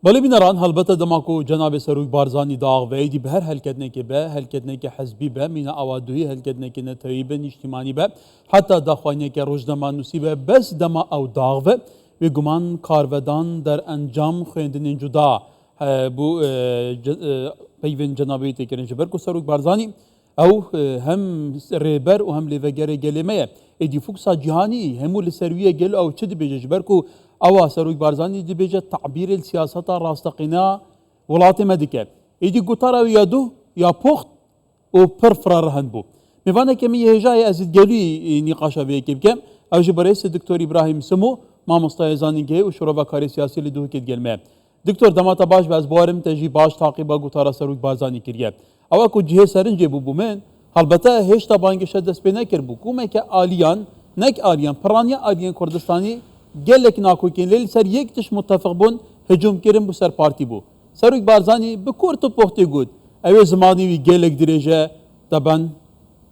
بله بینران هلبته دماکو جناب سروک بارزانی داغ ویدی به هر حلقتنه که به حلقتنه که حزبی به مینا آوادوی حلقتنه که نتایی به اجتماعی به حتی داخوانه که روزنامه نویسی به بس دما او داغ و گمان کارودان در انجام خویندن جدا بو پیوند جنابی تکرین جبر کو سروک بارزانی او هم ریبر و هم لیوگر گلیمه ایدی فوکسا جهانی همو لسرویه گل او چه دی بیجه جبر کو أو سروج بارزاني دي بيجا تعبير السياسة راستقنا ولاتي مدكة يدي قطارة ويادو يا بوخت وبرفرار هنبو مفانا كمية هجاية أزيد قالي نقاشة بيه كيف كم أو جبريس الدكتور إبراهيم سمو ما مستيزاني كي وشربا كاري سياسي اللي دوه كيت قلمه دكتور دماتا باش باز بوارم تجي باش تعقيبا قطارة سروج بارزاني كريه أو أكو جهة سرنجي بو من هلبتا هشتا بانگشة دست بنا كربو كومه که آليان نك آليان پرانيا آليان كردستاني gelek nakokin lel ser yek tiş muttefaq bun hücum kirin bu ser parti bu. Seruk Barzani bi kurtu pohti gud. Ev zamanı vi gelek direce taban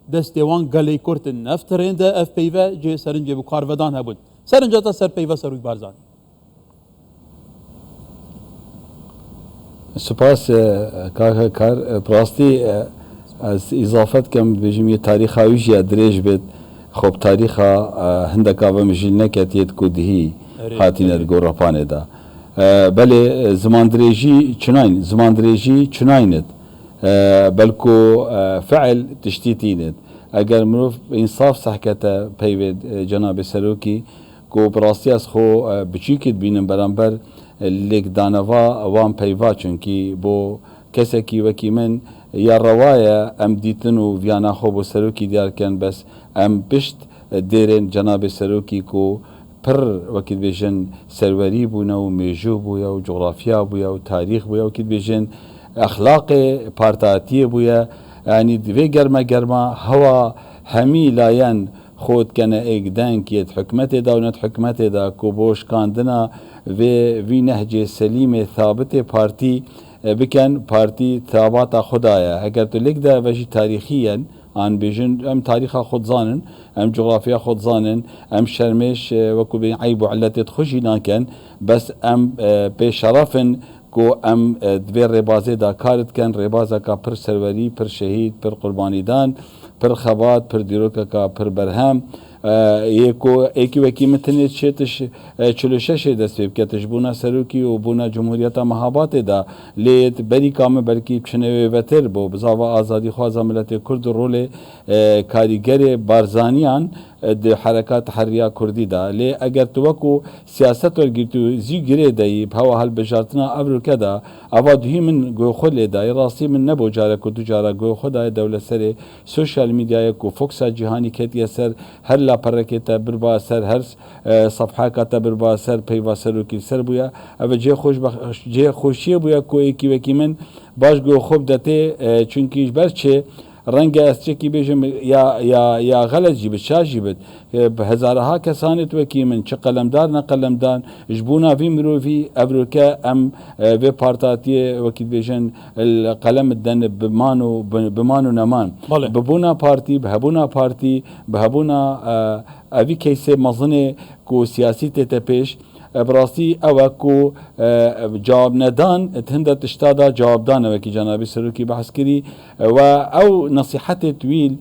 destevan galey kurtin nefterin de ev peyve ce serince bu karvedan hebun. Serince ta ser peyve Seruk Barzani. سپاس کار پراستی از اضافت کم بجیم یه تاریخ هایش یا دریج بید خب تاریخ هندکا و مجیل نکتیت کدهی هاتین ادگور رپانه دا بله زمان دریجی چناینت بلکو فعل تشتیتیند اگر مروف انصاف صحکتا پیوید جناب سروکی کو پراستی از خو بچیکت بینم برانبر لیک دانوا وان پیوا چونکی بو کسی کی وکی من یا روایا ام دیتن و ویانا خو بو سروکی دیار کن بس ام پشت دیرن جناب سروکی کو پر وکیل بیژن سروری بونا و میجو بویا و جغرافیا بویا و تاریخ بویا و وکیل بیژن اخلاق پارتاتی بویا یعنی دوی گرما هوا همی لاین خود کنه اقدان کیت حکمت دولت حکمت دا کو بوش کاندنا و وی نهج سلیم ثابت پارتی بکن پارتی ثابت خدایا اگر تو لیک دا وجی تاریخیاً آن بیژن ام تاریخ خود زانن ام جغرافیا خود زانن ام شرمش وکو بین عیب و علت خوشی ناکن بس ام به شرفن کو ام دوی ربازه دا کارت کن ربازه کا پر سروری پر شهید پر قربانی دان پر خبات پر دیروکا کا پر برهم یکو ایکی وکی متنیت شیتش چلوشش دست بیب کتش بونا سروکی و بونا جمهوریت مهابات دا لیت بری کام بلکی پشنوی وتر بو بزاوا آزادی خواه ملت کرد رول کاریگر بارزانیان د حرکات حریا کردی دا لی اگر تو وکو سیاست ورگیتو زی گره دایی بهوا هل بجارتنا ابرو کدا اوادهی من گو خود لیدای راستی من نبو جاره کدو جاره گو خود دولت سر سوشال میدیای کو فوکسا جهانی کتی سر هر لا پرکتا بربا سر هر صفحه کتا بربا سر پیوا سر و کی سر بویا او جه خوشی بویا کو ایکی وکی من باش گو خوب دته چونکی برچه رنگ است کی بیشم یا غلط جیبت شاش جیبت به هزارها کسانت وکی من چه قلمدار نه قلمدان جبونا وی مروفی ابروکا ام و پارتاتی وکی بیشن القلم دن بمانو نمان ببونا پارتی بهبونا اوی کیسه مزنه کو سیاسی تپیش براستی او کو جواب ندان تهند تشتادا جواب دان وکی جنابی سروکی بحث کری و او نصیحت طویل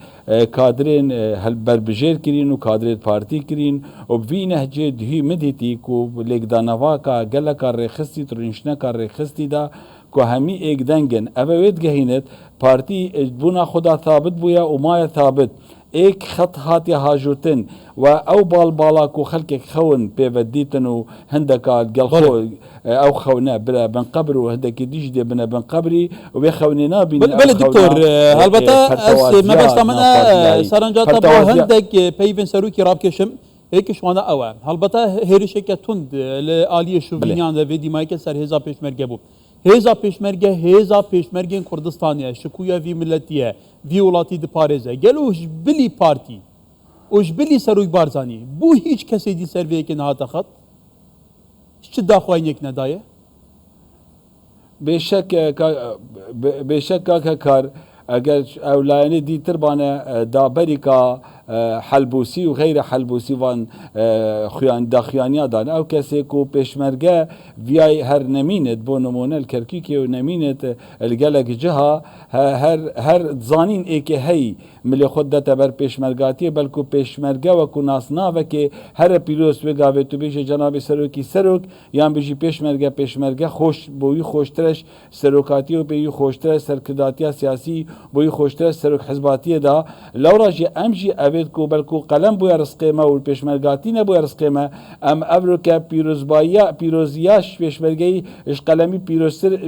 کادرین هل بربجیر کرین و کادرین پارتی کرین و بی نهجه دهی مدیتی کو لیک دانوا کا گله کار رخصتی ترنشنه کار رخصتی دا کو همی ایک دنگن اوید گهینت پارتی بونا خدا ثابت بویا و مای ثابت ایک خط هاتی هاجوتن و او بالا کو خلق خون پیودیتن و هندکا گل خو او خونا بلا بن قبر و هندکی دیج دی بنا بن قبری و بخونینا بین بله دکتور البته اس مبسط من سرنجات با هندک پیون سروکی راب کشم ایک شوانا او البته هریشه که تند لالی شوینیان و ویدی مایک سر هزا پیشمرگه بو هزا پیشمرگین کردستانیه شکویا وی ملتیه وی ولاتی دی پارزه گلوش بلی پارتی اوش بلی سروک بارزانی بو هیچ کسی دی سرویه که نهاتا خط چه داخواین یک ندایه؟ بیشک که کار اگر اولانی دیتر بانه دا بریکا حلبوسی و غیر حلبوسی وان داخیانیا دان او کسی کو پیشمرگه ویای هر نمینت بو نمونه الکرکیکی و نمینت الگلک جها هر زانین ای که هی ملی خود دتا بر پیشمرگاتی بلکو پیشمرگه و کو ناسناوه که هر پیروز بگاوه تو بیش جناب سروکی سروک یان بیشی پیشمرگه خوش بوی خوشترش سروکاتی و بیو خوشترش سرکرداتی سیاسی بوی خوشترش سروک حزباتی دا لورا جی ام جی اوید کو بلکو قلم بوی رزقیمه و پیشمرگاتی نبوی رزقیمه ام ابرو که پیروزیاش پیشمرگی اش قلمی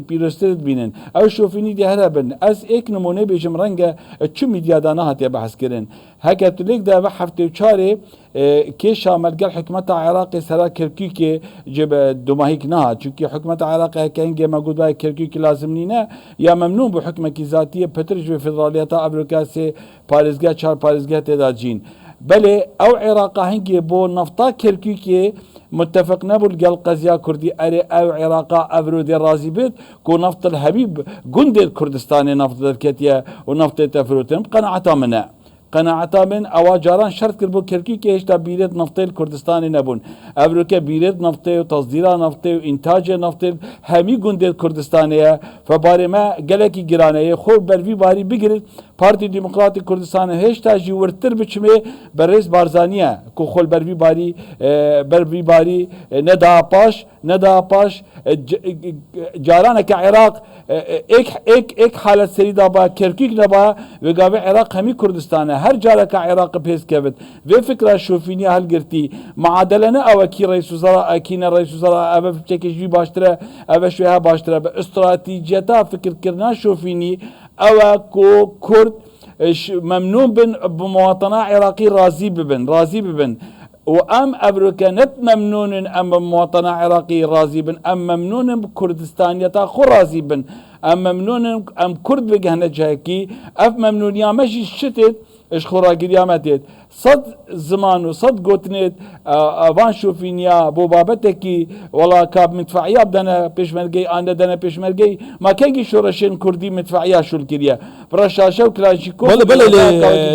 پیروزتر بینن او شوفینی دی هر بن از ایک نمونه بیجم رنگه چو میدیا دانا هاتیا بحث کرن هکا تلیک دا و هفته و چاره که شاملگل حکمت عراق سرا کرکوک جب دوماهیک نه چونکه حکمت عراق که اینگه موجود باید کرکوک لازم نینه یا ممنون به حکم کی ذاتی پترش به فدرالیت امریکا سے پارزگاه چهار پارزگاه تعداد جین بله او عراق هنگی بو نفتا کرکوک متفق نبول قال قضية كردي أري أو عراقا أفرودي رازي بيت كو نفط الحبيب قند الكردستاني نفط الكتيا ونفط تفروتهم قناعتا من اواجاران شرط کرد بو کرکی که هشتا بیرت نفته کردستانی نبون ابروکه بیرت نفته و تصدیرا نفته و انتاج نفته همی گنده کردستانیه فباره ما گلکی گرانه خود بروی باری بگیرد پارتی دموکراتی کردستان هشتا جورتر بچمه بر رئیس بارزانیه که خود بروی باری ندا پاش جارانه که عراق ایک حالت سریدا با کرکیک نبا و گاوه عراق همی کردستانه هر جاره که عراق پیس کبد و فکر شوفینی هل گرتی معادلانه او کی رئیس وزراء اکین رئیس وزراء او چکشوی باشتره او شویها باشتره به استراتیجیتا فکر کرنا شوفینی او کو کرد ممنون بن بمواطنه عراقی راضی ببن وام ابركانت ممنون ام مواطن عراقي راضي بن ام ممنون بكردستانيتا خو راضي بن ام ممنون ام كرد بجهنه جاكي اف ممنون يا ماشي شتت اش خوراگیری آمدید صد زمان و صد گوتنید وان شوفینیا بو بابته کی ولا کاب مدفعیه بدنه پیشمرگی آنده دنه پیشمرگی ما کنگی شورشین کردی مدفعیه شول کریه براشاشه و کلاشیکو بله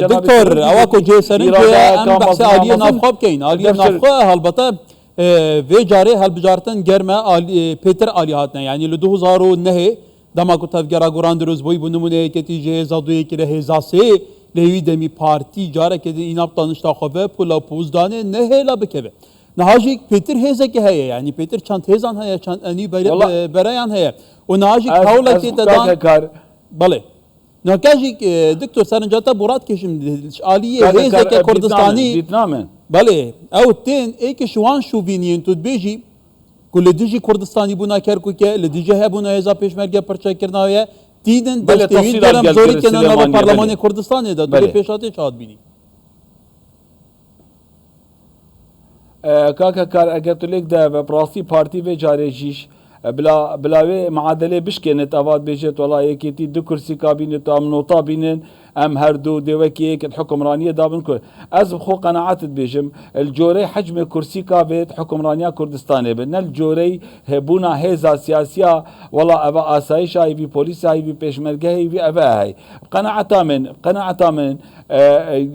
دکتر اواکو جیسرین که ام بحث آلیه نافخواب کین آلیه نافخواه البته و جاره هل بجارتن گرمه پیتر آلیهاتنه یعنی لدو هزارو نهه دما کو تفگرا گراند روز بوی بنمونه کتی جهزا دوی که هزاسه لیوی دمی پارتی جاره که ایناب دانشتا خواه پولا پوزدانه نه هیلا بکوه نهاجی پیتر هیزه که هیه یعنی پیتر چند هیزان هیه چند انی برایان هیه و نهاجی حولتی تدان بله نهاجی دکتر سرنجاتا برات کشم آلیه هیزه که کردستانی بله او تین ایک شوان شوبینین تو بیجی کل دیجی کردستانی بونا کرکو که لدیجی هبونا هیزا پیشمرگه پرچه کرناویه دیدن دستوی دارم زوری کنن و پارلمان کردستان ده دوری پیشاتی چهاد بینی کاکا کار اگر تو لیک ده و پراسی پارتی و جاره جیش بلاوی معادله بشکنت اواد بیشت والله یکی تی دو کرسی کابینت ام نوتا بینن ام هر دو دوکی یک حکمرانی دابن کن از خو قناعت بیشم الجوری حجم کرسی کابت حکمرانی کردستان به نل جوری هبونا هزا سیاسیا والله ابا آسایش ای بی پلیس ای بی پیشمرگه ای بی ابا های قناعت من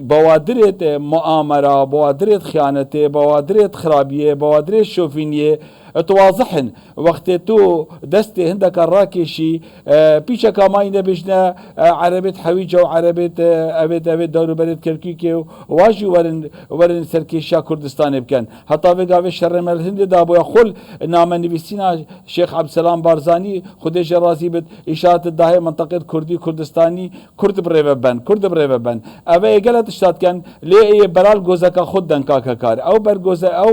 بوادرت مؤامره بوادرت خیانت بوادرت خرابیه بوادرت شوفینیه تواضحن وقت تو دست هندك الراكشي بيشا كاماين بيجنا عربة حويجة وعربة أبد دور بلد كركيكي واجي ورن سركيشا كردستان بكن حتى في الشر مال الهند دابو يقول نام نبيسينا شيخ عبد السلام بارزاني خديش رازي بد إشارة الداهية منطقة كردي كردستاني كرد بريبن أبا يقلت اشتاد كان ليه برال جوزكا خدن كاكاكار أو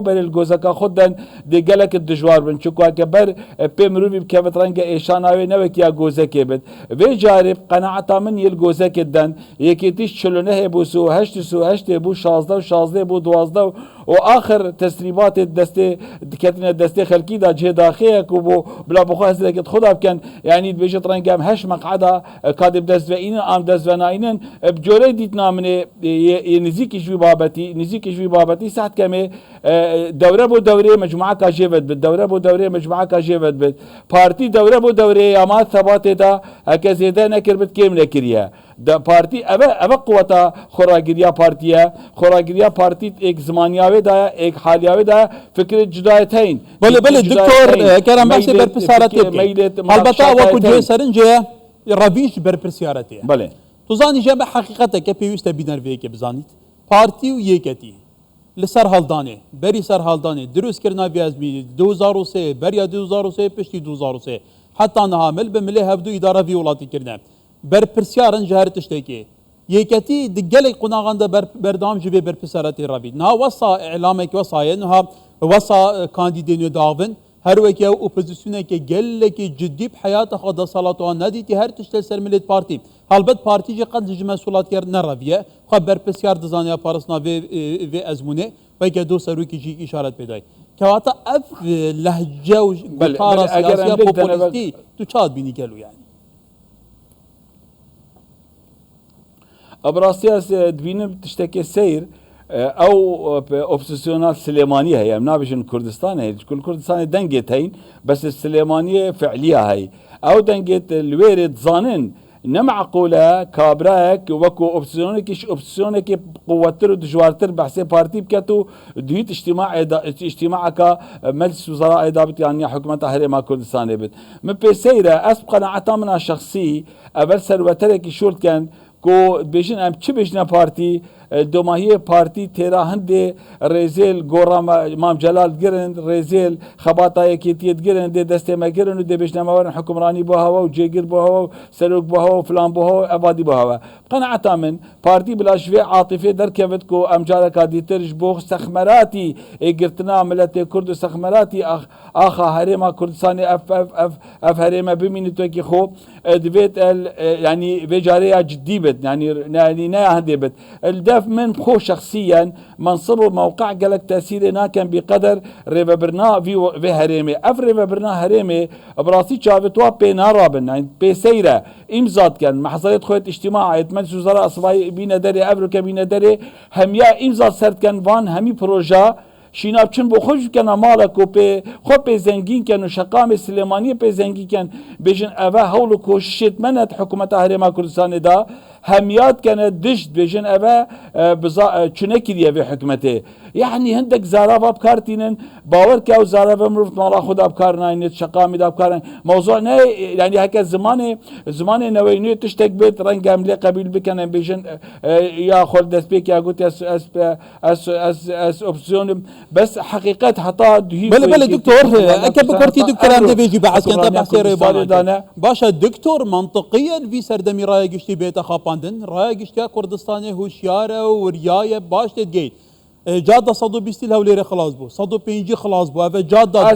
بر جوزكا خدن دي قالك دجوار بن چوکا که بر پیمروی بکوت رنگ ایشاناوی نوک یا گوزه که بد و جارب قناعتا من یل گوزه که دن یکی تیش 49 بو سو 8 بو 16 بو 12 واخر تسريبات الدستي كتنا الدستي خلقي دا جه داخيك وبو بلا بخواز لك خدا كان يعني بيجت رنجام هش مقعده كادب دزوين ام دزوناين بجوري ديتنا من نزيك شوي بابتي ساعه كم دوره بو دوره مجموعه كاجيفت بالدوره بو دوره مجموعه كاجيفت بال بارتي دوره بو دوره يا ما ثبات دا هكذا نكر بت كيم نكريا دا بارتي ابا قوتا خوراگریا پارتی ایک زمانیاوی دا ایک حالیاوی دا فکر جدایتین بله دکتور کرم بحث برپرسیارتی البته وکو جه سرنجه رویش برپرسیارتی بله تو زانی جمع حقیقتا که پیوسته بینروی که بزانید پارتی و یکتی لسر هالدانه بری سر هالدانه دروس کرنا بیازمی 2003 بریا 2003 پشتی 2003 حتی نهامل به ملی هفدو اداره ویولاتی کرنه برپرسیارن جهر تشتکی یکتی دگل قناغان دا بردام جبه برپرسیارتی رابید نها وصا اعلامه که وصایه نها وصا کاندیدینو داغبن هر وکی اپوزیسیونه که گل که جدی بحیات خود صلاتوان ندیتی هر تشتل سر ملیت پارتی البته پارتی جه قد جه مسئولات کرد نرویه خب برپرسیار دزانیا پارسنا و ازمونه و که دو سروی که جی اشارت پیدای که واتا اف لهجه و گتارا سیاسیه پوپولیستی تو چاد بینی گلو يعني ابراسياس دبينم تشتكي سير او اوبسيسيونال سليمانيه هي منابشن كردستان هي كل كردستان دنجت هين بس السليمانيه فعليه هي او دنجت الويرد ظانن نمعقوله كابراك وكو اوبسيونك قوتر دجوارتر بحسي بارتي بكتو ديت اجتماع كمجلس وزراء ادابت يعني حكومه هرما كردستان بت مبسيره اسبق قناعه من الشخصي اول سروترك شورت كان کو بیشن ام چی بیشنا پارتی دوماهی پارتی تیرا هنده رزیل گورا مام جلال گرند رزیل خباتا یکیتیت گرند ده دسته ما گرند و ده بیشنا مورن حکمرانی بو هوا و جیگر بو هوا و سلوک بو هوا و فلان بو هوا و ابادی بو هوا قناعتا من پارتی بلا شوی عاطفه در کبت کو امجارا کادیترش بو استخمراتی اگرتنا ملت کرد استخمراتی آخا هرما کردستان اف هرما بمینی تو کی خو دویت يعني بجاريه جدي بد يعني نا هندي بد الدف من خو شخصيا منصب موقع قالك تاثيرنا كان بقدر ريفا برنا في هريمه اف ريفا برنا هريمه براسي شافتوا بينا رابن يعني بسيره امزاد كان محصلات خوت اجتماع مجلس وزراء اصباي بينا دري ابرك بينا دري هم يا امزاد سرت كان وان همي بروجا شیناب چون بخوش کن مالک و به خوب به زنگین کن و شقام سلیمانی به زنگین کن بیشن اوه حول و کوشش منت حکومت هرما کردستان دا همیات کن دشت بیشن اوه چونه کریه به حکمته يعني هندك زارافة بكارتين باور كاو زارافة مرفت مالا خود بكار ناينت شقامي دا بكار موضوع نه يعني هكا زمان نوينو تشتك بيت رنگ عملي قبيل بكن بيجن يا خود دست بيك يا قلت اس اوبسيون بس حقيقة حتى دهي بله دكتور اكب كورتي دكتور عم بيجي بعد كنت بحسير باشا دكتور منطقيا في سردمي راي قشتي بيت خاباندن راي قشتي كردستاني هوشياره وريايه باش تدقيت جاده صدو بيستيل هوليري خلاص بو صدو بينجي خلاص بو اف جاده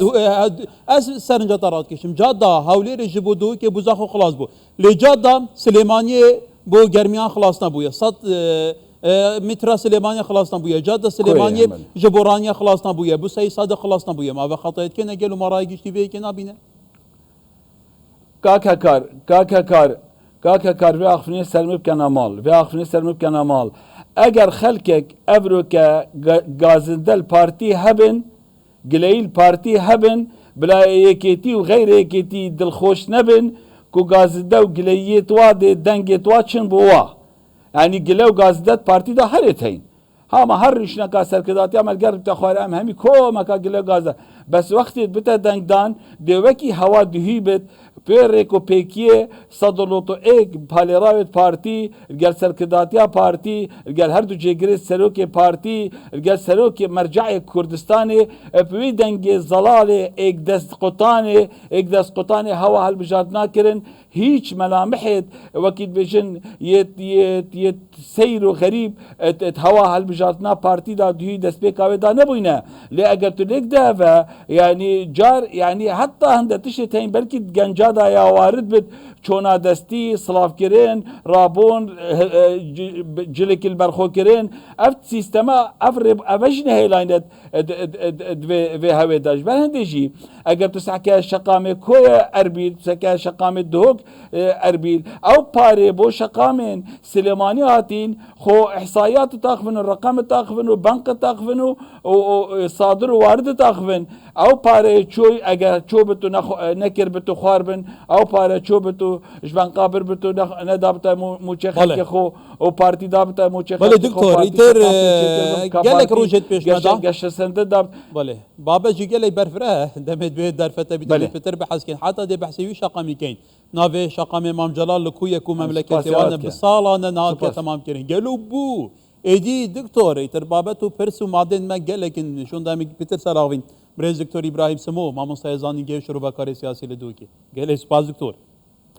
اس سرنجا طارات كشم جاده هوليري جبو دو كي بوزاخو خلاص بو لي جاده سليمانيه بو جرميان خلاص نبويا صد مترا سليمانيه خلاص نبويا جاده سليمانيه جبورانيه خلاص نبويا بو سي صادق خلاص نبويا ما خطيت كنا قالوا ما رايقش تي في نابينا كاكا في اخفني سلم بكنا مال اگر خلقك ابروكا غازندل بارتي هبن قليل بارتي هبن بلا يكيتي وغير يكيتي دلخوش نبن كو غازندا وقليت وادي دنجت واتشن بوا يعني قلو غازندت بارتي دا هرتين ها ما هرشنا كاسر كداتي عمل قرب تخوار ام همي كو ما كا قلو غازا بس وقت بتا دنگدان دوكي هوا دهيبت پیرک و پیکیه صدولوتو ایک پالیراوت پارتی الگل سرکداتیا پارتی الگل هر دو جگری سروک پارتی الگل سروک مرجع کردستانی پوی دنگ زلال ایک دست قطانی هوا هل بجاد ناکرن هیچ ملامحت وكيد بيجن يت سير غريب هوا هالبجارتنا بارتي دا دهي دست بيكاوي دا نبوينا لي اگر تو ليك دا يعني جار يعني حتى هند تشتين بلكي گنجا دا يا وارد بد چونا دستی صلاف کرین رابون جلک البرخو کرین افت سیستما افرب افجنه هیلاینت و هوی داش بر هندجی اگر تو سعکه شقام کوی اربیل سعکه شقام دوک اربیل او پاره بو شقامین سلیمانی هاتین خو احصایات تاخفن الرقم تاخفن و بنک تاخفن و صادر و وارد تاخفن او پاره چوی اگر چو بتو نکر بتو خواربن او پاره چو بتو جبان قابر بتو ندابتا موچخ خو او پارتی دابتا موچخ بله دکتور ایتر گلک روجت پیش مدا گشت سنده داب بله بابا جی گلی برفره دمت به درفته بیدلی فتر بحث کن حتی ده بحثی شقامی کن ناوه شقام امام جلال لکوی کو مملکتی وانه بسالانه نهاد که تمام کرین گلو بو ایدی دکتور ایتر بابتو پرسو مادن ما گلکن شون دامی پیتر سراغین برز دکتور ابراهیم سمو مامون سایزانی گه شروع بکار سیاسی لدوکی گله سپاس دکتور